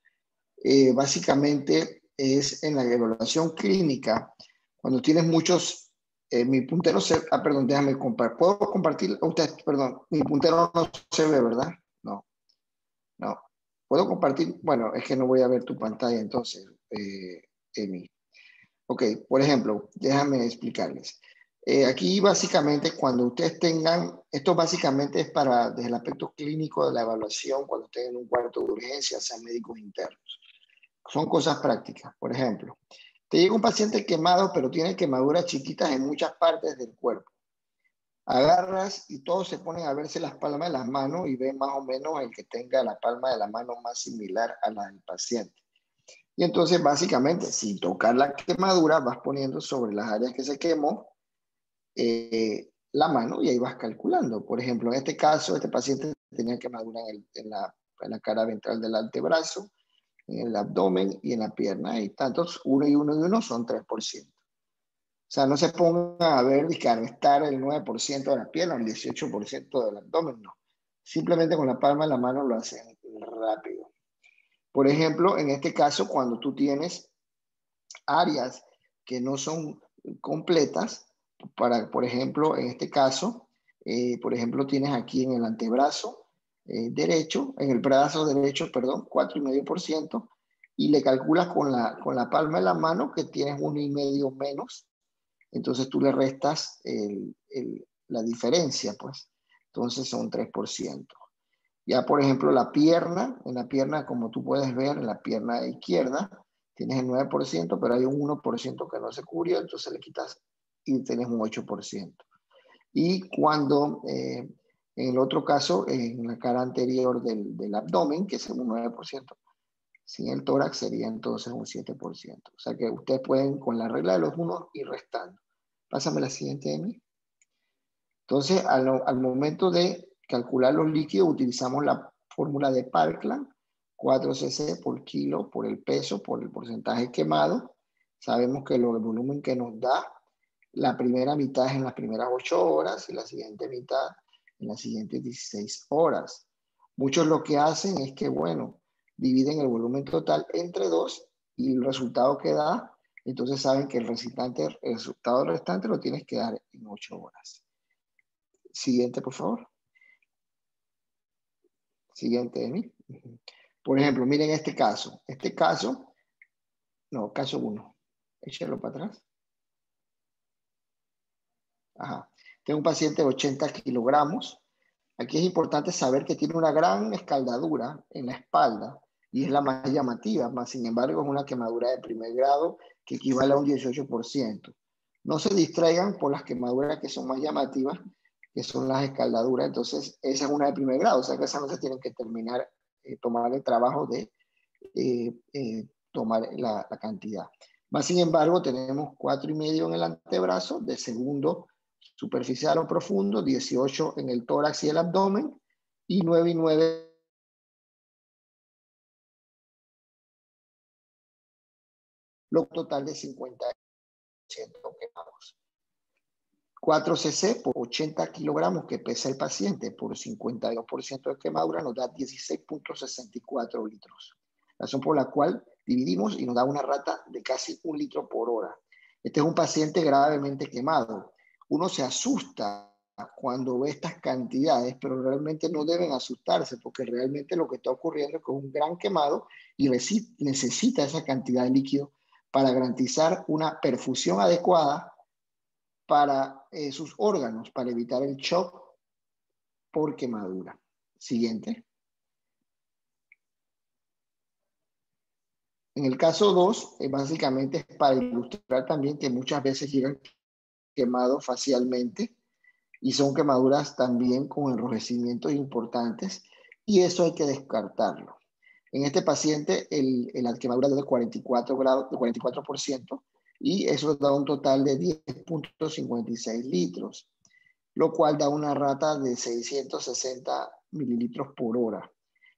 Básicamente es en la evaluación clínica, cuando tienes muchos, mi puntero perdón, déjame compartir. ¿Puedo compartir? Usted, perdón, mi puntero no se ve, ¿verdad? No. ¿Puedo compartir? Bueno, es que no voy a ver tu pantalla entonces, Emi. Ok, por ejemplo, déjame explicarles. Aquí básicamente cuando ustedes tengan, esto básicamente es para, desde el aspecto clínico de la evaluación, cuando estén en un cuarto de urgencia, sean médicos internos. Son cosas prácticas. Por ejemplo, te llega un paciente quemado, pero tiene quemaduras chiquitas en muchas partes del cuerpo. Agarras y todos se ponen a verse las palmas de las manos y ven más o menos el que tenga la palma de la mano más similar a la del paciente. Y entonces, básicamente, sin tocar la quemadura, vas poniendo sobre las áreas que se quemó la mano y ahí vas calculando. Por ejemplo, en este caso, este paciente tenía quemadura en la cara ventral del antebrazo, en el abdomen y en la pierna. Y tantos, uno y uno son 3%. O sea, no se pongan a ver y estar el 9% de la piel o el 18% del abdomen, no. Simplemente con la palma de la mano lo hacen rápido. Por ejemplo, en este caso, cuando tú tienes áreas que no son completas, por ejemplo, en este caso, por ejemplo, tienes aquí en el antebrazo derecho, en el brazo derecho, perdón, 4,5%, y le calculas con la palma de la mano que tienes 1,5 menos, entonces tú le restas la diferencia, pues, entonces son 3%. Ya, por ejemplo, en la pierna, como tú puedes ver, en la pierna izquierda, tienes el 9%, pero hay un 1% que no se cubrió, entonces le quitas y tienes un 8%. Y cuando, en el otro caso, en la cara anterior del abdomen, que es un 9%, sin el tórax sería entonces un 7%. O sea que ustedes pueden, con la regla de los unos, ir restando. Pásame la siguiente, Emi. Entonces, al momento de calcular los líquidos, utilizamos la fórmula de Parkland, 4 cc por kilo por el peso, por el porcentaje quemado. Sabemos que el volumen que nos da, la primera mitad es en las primeras 8 horas y la siguiente mitad en las siguientes 16 horas. Muchos lo que hacen es que, bueno, dividen el volumen total entre 2 y el resultado que da, entonces saben que el resultado restante lo tienes que dar en 8 horas. Siguiente, por favor. Siguiente, Emi. Por ejemplo, miren este caso. Este caso, no, caso 1. Échalo para atrás. Ajá. Tengo un paciente de 80 kilogramos Aquí es importante saber que tiene una gran escaldadura en la espalda y es la más llamativa, más sin embargo es una quemadura de primer grado que equivale a un 18%. No se distraigan por las quemaduras que son más llamativas, que son las escaldaduras. Entonces, esa es una de primer grado, o sea que esas no se tienen que terminar, tomar el trabajo de tomar la cantidad. Más sin embargo, tenemos 4,5 en el antebrazo, de segundo superficial o profundo, 18 en el tórax y el abdomen, y 9,9 lo total de 50% quemados. 4 cc por 80 kilogramos que pesa el paciente por 52% de quemadura nos da 16.64 litros. Razón por la cual dividimos y nos da una rata de casi 1 litro por hora. Este es un paciente gravemente quemado. Uno se asusta cuando ve estas cantidades, pero realmente no deben asustarse porque realmente lo que está ocurriendo es que es un gran quemado y necesita esa cantidad de líquido para garantizar una perfusión adecuada para sus órganos, para evitar el shock por quemadura. Siguiente. En el caso 2, básicamente es para ilustrar también que muchas veces llegan quemados facialmente y son quemaduras también con enrojecimientos importantes y eso hay que descartarlo. En este paciente la quemadura es de 44 grados, de 44%, y eso da un total de 10.56 litros, lo cual da una rata de 660 mililitros por hora.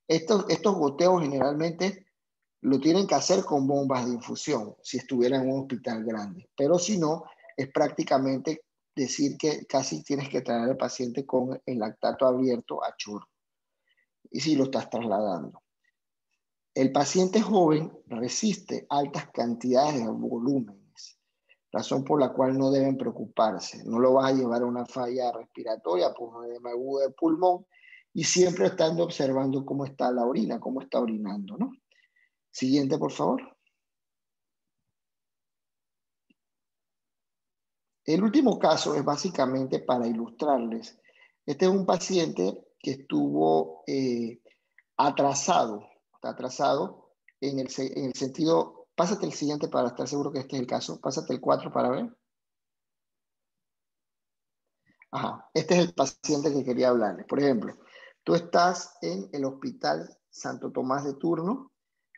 Estos goteos generalmente lo tienen que hacer con bombas de infusión, si estuviera en un hospital grande, pero si no, es prácticamente decir que casi tienes que traer al paciente con el lactato abierto a chorro, y si lo estás trasladando. El paciente joven resiste altas cantidades de volúmenes, razón por la cual no deben preocuparse. No lo vas a llevar a una falla respiratoria por un edema agudo de pulmón y siempre estando observando cómo está la orina, cómo está orinando, ¿no? Siguiente, por favor. El último caso es básicamente para ilustrarles. Este es un paciente que estuvo atrasado en el sentido, pásate el siguiente para estar seguro que este es el caso, pásate el 4 para ver. Ajá, este es el paciente que quería hablarles. Por ejemplo, tú estás en el hospital Santo Tomás de turno,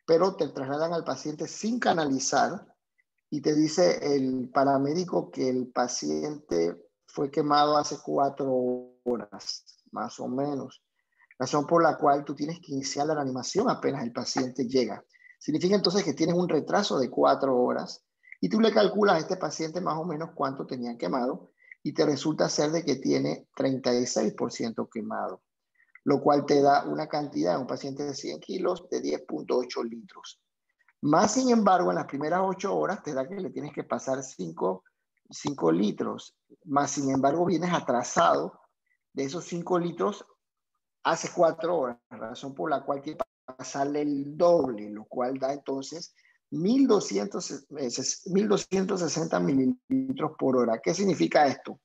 pero te trasladan al paciente sin canalizar y te dice el paramédico que el paciente fue quemado hace 4 horas, más o menos. Razón por la cual tú tienes que iniciar la reanimación apenas el paciente llega. Significa entonces que tienes un retraso de 4 horas y tú le calculas a este paciente más o menos cuánto tenía quemado y te resulta ser de que tiene 36% quemado, lo cual te da una cantidad, un paciente de 100 kilos, de 10.8 litros. Más sin embargo, en las primeras 8 horas te da que le tienes que pasar 5 litros. Más sin embargo, vienes atrasado de esos 5 litros hace 4 horas, razón por la cual tienes que pasarle el doble, lo cual da entonces 1.260 mililitros por hora. ¿Qué significa esto?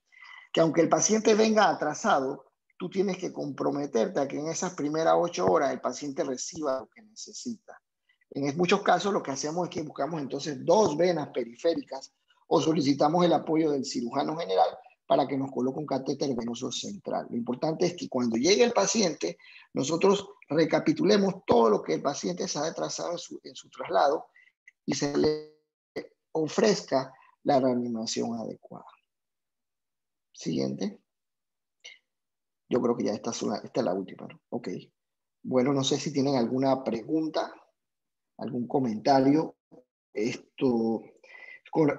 Que aunque el paciente venga atrasado, tú tienes que comprometerte a que en esas primeras 8 horas el paciente reciba lo que necesita. En muchos casos lo que hacemos es que buscamos entonces 2 venas periféricas o solicitamos el apoyo del cirujano general para que nos coloque un catéter venoso central. Lo importante es que cuando llegue el paciente, nosotros recapitulemos todo lo que el paciente se ha retrasado en su traslado y se le ofrezca la reanimación adecuada. Siguiente. Yo creo que ya esta es la última, ¿no? Ok. Bueno, no sé si tienen alguna pregunta, algún comentario.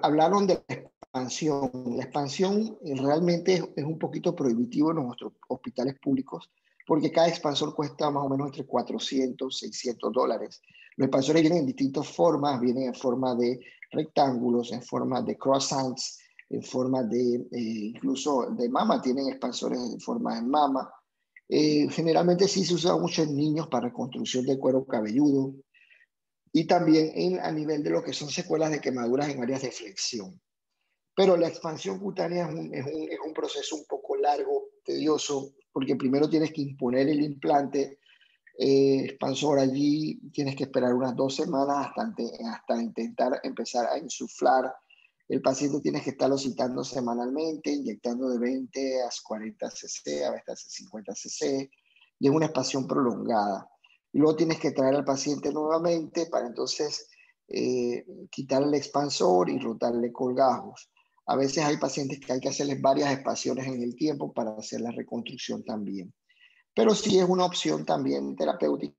Hablaron de la expansión. La expansión realmente es un poquito prohibitivo en nuestros hospitales públicos porque cada expansor cuesta más o menos entre 400 y 600 dólares. Los expansores vienen en distintas formas, vienen en forma de rectángulos, en forma de croissants, en forma de, incluso de mama, tienen expansores en forma de mama. Generalmente sí se usa mucho en niños para reconstrucción del cuero cabelludo y también a nivel de lo que son secuelas de quemaduras en áreas de flexión. Pero la expansión cutánea es un proceso un poco largo, tedioso, porque primero tienes que imponer el implante expansor allí, tienes que esperar unas 2 semanas hasta intentar empezar a insuflar. El paciente tienes que estarlo citando semanalmente, inyectando de 20 a 40 cc, a veces 50 cc, y es una expansión prolongada. Y luego tienes que traer al paciente nuevamente para entonces quitarle el expansor y rotarle colgajos. A veces hay pacientes que hay que hacerles varias expansiones en el tiempo para hacer la reconstrucción también. Pero sí es una opción también terapéutica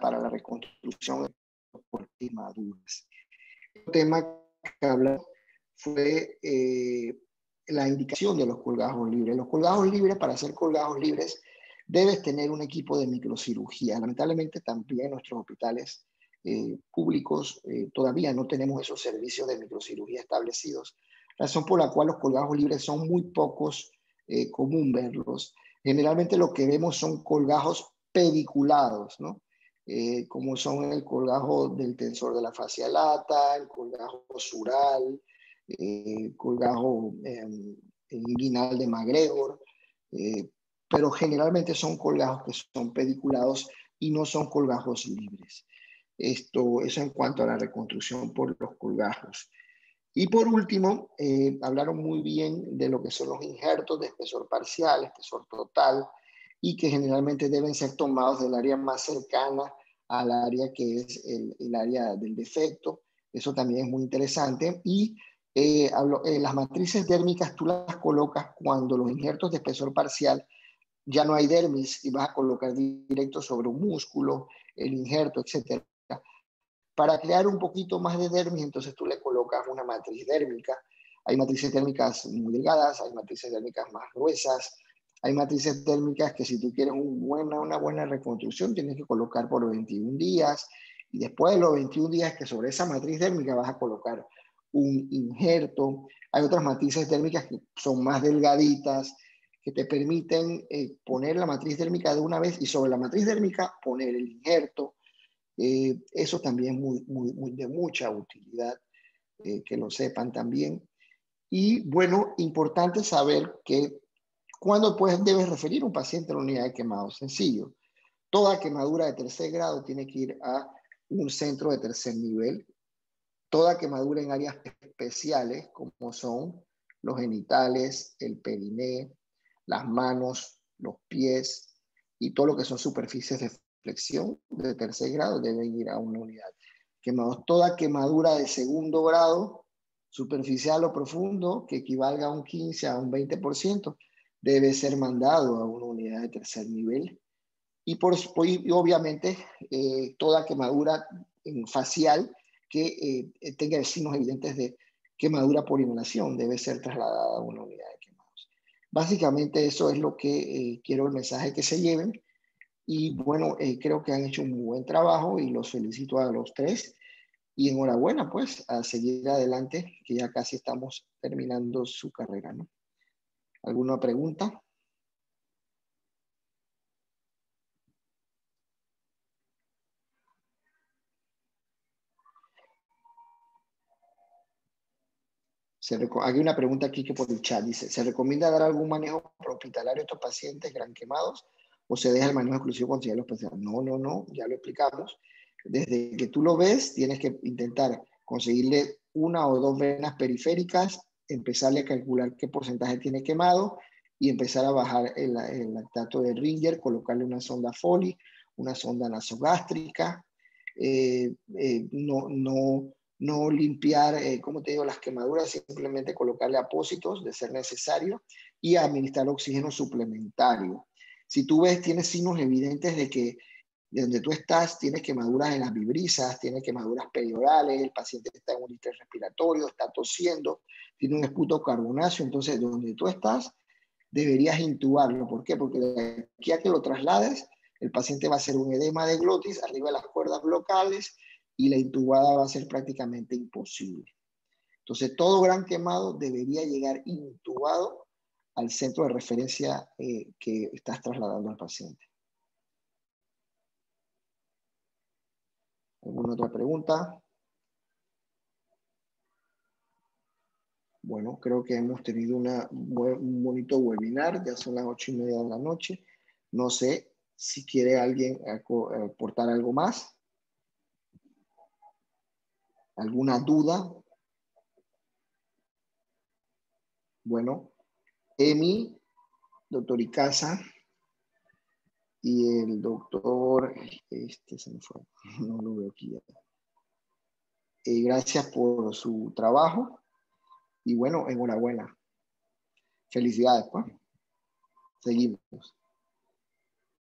para la reconstrucción de las maduras. El tema que hablamos fue la indicación de los colgajos libres. Los colgajos libres, para hacer colgajos libres, debes tener un equipo de microcirugía. Lamentablemente también en nuestros hospitales públicos todavía no tenemos esos servicios de microcirugía establecidos, razón por la cual los colgajos libres son muy pocos común verlos. Generalmente lo que vemos son colgajos pediculados, ¿no? Como son el colgajo del tensor de la fascia lata, el colgajo sural, colgajo inguinal de McGregor, pero generalmente son colgajos que son pediculados y no son colgajos libres. Eso en cuanto a la reconstrucción por los colgajos. Y por último, hablaron muy bien de lo que son los injertos de espesor parcial, espesor total, y que generalmente deben ser tomados del área más cercana al área que es el área del defecto. Eso también es muy interesante. Y las matrices dérmicas tú las colocas cuando los injertos de espesor parcial ya no hay dermis y vas a colocar directo sobre un músculo, el injerto, etc. Para crear un poquito más de dermis, entonces tú le colocas una matriz dérmica. Hay matrices térmicas muy delgadas, hay matrices térmicas más gruesas, hay matrices térmicas que si tú quieres una buena reconstrucción tienes que colocar por 21 días y después de los 21 días que sobre esa matriz térmica vas a colocar un injerto. Hay otras matrices térmicas que son más delgaditas que te permiten poner la matriz térmica de una vez y sobre la matriz térmica poner el injerto. Eso también es de mucha utilidad, que lo sepan también. Y bueno, importante saber que cuando debes referir a un paciente a la unidad de quemado. Sencillo. Toda quemadura de tercer grado tiene que ir a un centro de tercer nivel. Toda quemadura en áreas especiales, como son los genitales, el periné, las manos, los pies y todo lo que son superficies de flexión de tercer grado, deben ir a una unidad. Quemados. Toda quemadura de segundo grado, superficial o profundo, que equivalga a un 15 a un 20%, debe ser mandado a una unidad de tercer nivel. Y obviamente toda quemadura facial que tenga signos evidentes de quemadura por inhalación debe ser trasladada a una unidad de quemados. Básicamente eso es lo que quiero el mensaje que se lleven. Y bueno, creo que han hecho un muy buen trabajo y los felicito a los tres. Y enhorabuena, pues, a seguir adelante, que ya casi estamos terminando su carrera, ¿no? ¿Alguna pregunta? Hay una pregunta aquí que por el chat dice, ¿se recomienda dar algún manejo hospitalario a estos pacientes gran quemados o se deja el manejo exclusivo con los pacientes? No, ya lo explicamos. Desde que tú lo ves, tienes que intentar conseguirle 1 o 2 venas periféricas, empezarle a calcular qué porcentaje tiene quemado y empezar a bajar el lactato de Ringer, colocarle una sonda Foley, una sonda nasogástrica. No limpiar, como te digo, las quemaduras, simplemente colocarle apósitos de ser necesario y administrar oxígeno suplementario. Si tú ves, tienes signos evidentes de que de donde tú estás tienes quemaduras en las vibrisas, tienes quemaduras periorales, el paciente está en un distrés respiratorio, está tosiendo, tiene un esputo carbonáceo, entonces donde tú estás deberías intubarlo. ¿Por qué? Porque de aquí a que lo traslades, el paciente va a hacer un edema de glotis arriba de las cuerdas vocales y la intubada va a ser prácticamente imposible. Entonces, todo gran quemado debería llegar intubado al centro de referencia que estás trasladando al paciente. ¿Alguna otra pregunta? Bueno, creo que hemos tenido un bonito webinar, ya son las 8:30 de la noche. No sé si quiere alguien aportar algo más. ¿Alguna duda? Bueno, Emi, doctor Icaza y el doctor, se me fue, no lo veo aquí ya. Gracias por su trabajo y bueno, enhorabuena. Felicidades, pues. Seguimos.